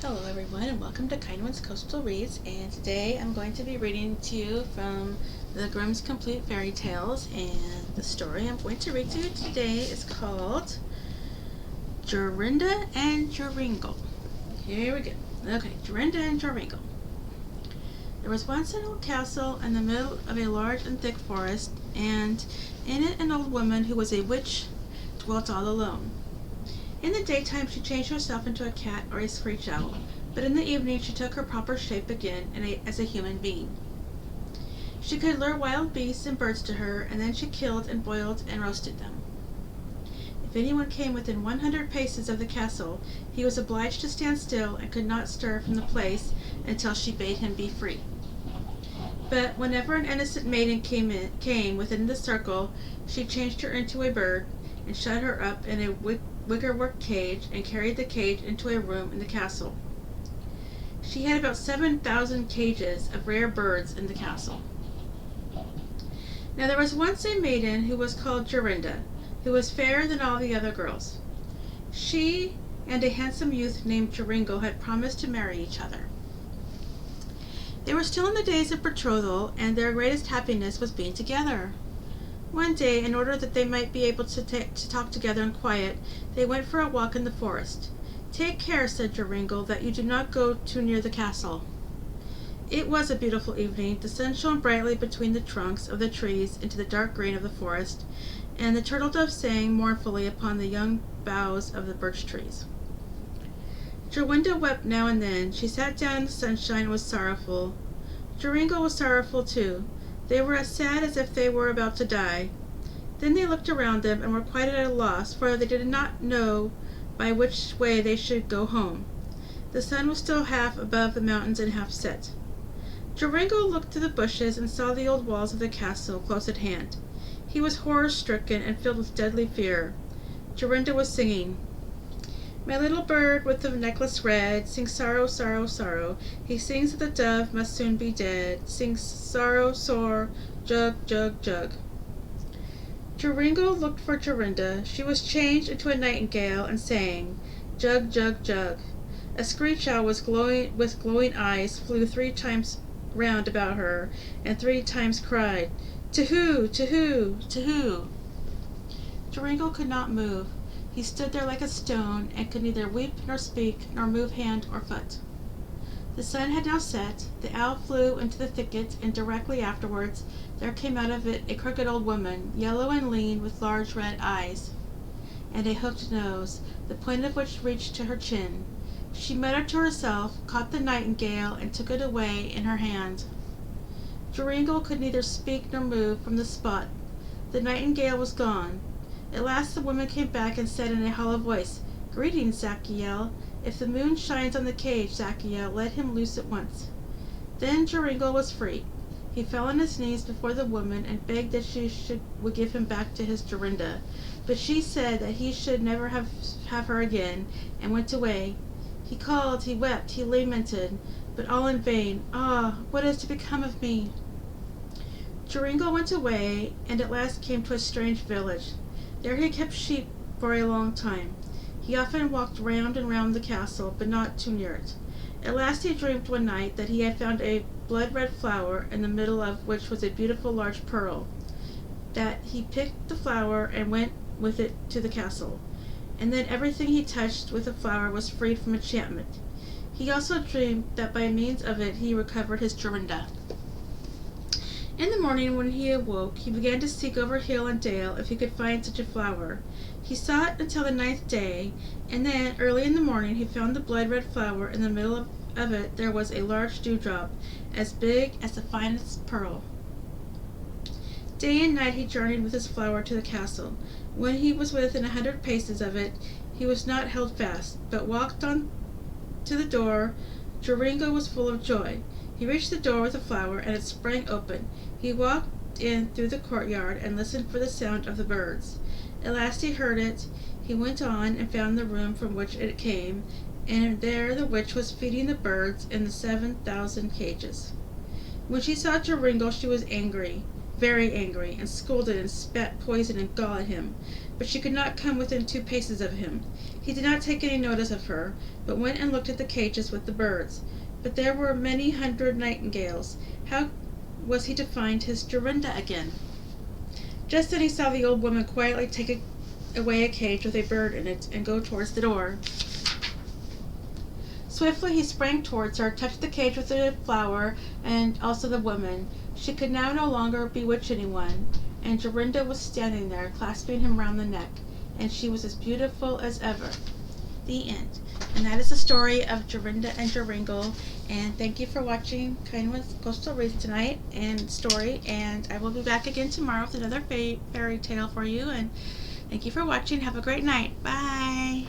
Hello everyone and welcome to Kindwyn's Coastal Reads, and today I'm going to be reading to you from the Grimm's Complete Fairy Tales, and the story I'm going to read to you today is called Jorinda and Joringel. Here we go. Okay, Jorinda and Joringel. There was once an old castle in the middle of a large and thick forest, and in it an old woman who was a witch dwelt all alone. In the daytime she changed herself into a cat or a screech owl, but in the evening she took her proper shape again as a human being. She could lure wild beasts and birds to her, and then she killed and boiled and roasted them. If anyone came within 100 paces of the castle, he was obliged to stand still and could not stir from the place until she bade him be free. But whenever an innocent maiden came within the circle, she changed her into a bird, and shut her up in a wickerwork cage, and carried the cage into a room in the castle. She had about 7,000 cages of rare birds in the castle. Now there was once a maiden who was called Jorinda, who was fairer than all the other girls. She and a handsome youth named Joringel had promised to marry each other. They were still in the days of betrothal, and their greatest happiness was being together. One day, in order that they might be able to talk together in quiet, they went for a walk in the forest. "Take care," said Joringel, "that you do not go too near the castle." It was a beautiful evening. The sun shone brightly between the trunks of the trees into the dark green of the forest, and the turtle doves sang mournfully upon the young boughs of the birch trees. Jorinda wept now and then. She sat down in the sunshine and was sorrowful. Joringel was sorrowful too. They were as sad as if they were about to die. Then they looked around them and were quite at a loss, for they did not know by which way they should go home. The sun was still half above the mountains and half set. Joringel looked through the bushes and saw the old walls of the castle close at hand. He was horror-stricken and filled with deadly fear. Jorinda was singing, "My little bird with the necklace red sings sorrow, sorrow, sorrow. He sings that the dove must soon be dead. Sings sorrow sore, jug, jug, jug." Joringel looked for Jorinda. She was changed into a nightingale and sang, "Jug, jug, jug." A screech owl with glowing eyes flew 3 times round about her, and 3 times cried, "To-hoo, to-hoo, to-hoo." Joringel could not move. He stood there like a stone, and could neither weep nor speak, nor move hand or foot. The sun had now set. The owl flew into the thicket, and directly afterwards there came out of it a crooked old woman, yellow and lean, with large red eyes, and a hooked nose, the point of which reached to her chin. She muttered to herself, caught the nightingale, and took it away in her hand. Joringel could neither speak nor move from the spot. The nightingale was gone. At last the woman came back and said in a hollow voice, "Greetings, Zachiel. If the moon shines on the cage, Zachiel, let him loose at once." Then Joringel was free. He fell on his knees before the woman and begged that she would give him back to his Jorinda, but she said that he should never have her again, and went away. He called, he wept, he lamented, but all in vain. "Ah, what is to become of me?" Joringel went away, and at last came to a strange village. There he kept sheep for a long time. He often walked round and round the castle, but not too near it. At last he dreamed one night that he had found a blood-red flower, in the middle of which was a beautiful large pearl, that he picked the flower and went with it to the castle, and then everything he touched with the flower was freed from enchantment. He also dreamed that by means of it he recovered his Jorinda. In the morning, when he awoke, he began to seek over hill and dale if he could find such a flower. He sought until the 9th day, and then, early in the morning, he found the blood-red flower. In the middle of it there was a large dewdrop, as big as the finest pearl. Day and night he journeyed with his flower to the castle. When he was within 100 paces of it, he was not held fast, but walked on to the door. Joringel was full of joy. He reached the door with the flower, and it sprang open. He walked in through the courtyard and listened for the sound of the birds. At last he heard it. He went on and found the room from which it came, and there the witch was feeding the birds in the 7,000 cages. When she saw Joringel she was angry, very angry, and scolded and spat poison and gall at him. but she could not come within 2 paces of him. He did not take any notice of her, but went and looked at the cages with the birds. But there were many hundred nightingales. How was he to find his Jorinda again? Just then he saw the old woman quietly take away a cage with a bird in it and go towards the door. Swiftly he sprang towards her, touched the cage with the flower and also the woman. She could now no longer bewitch anyone, and Jorinda was standing there, clasping him round the neck, and she was as beautiful as ever. The end. And that is the story of Jorinda and Joringel. And thank you for watching Kindwyn's Coastal Reads tonight and story. And I will be back again tomorrow with another fairy tale for you. And thank you for watching. Have a great night. Bye.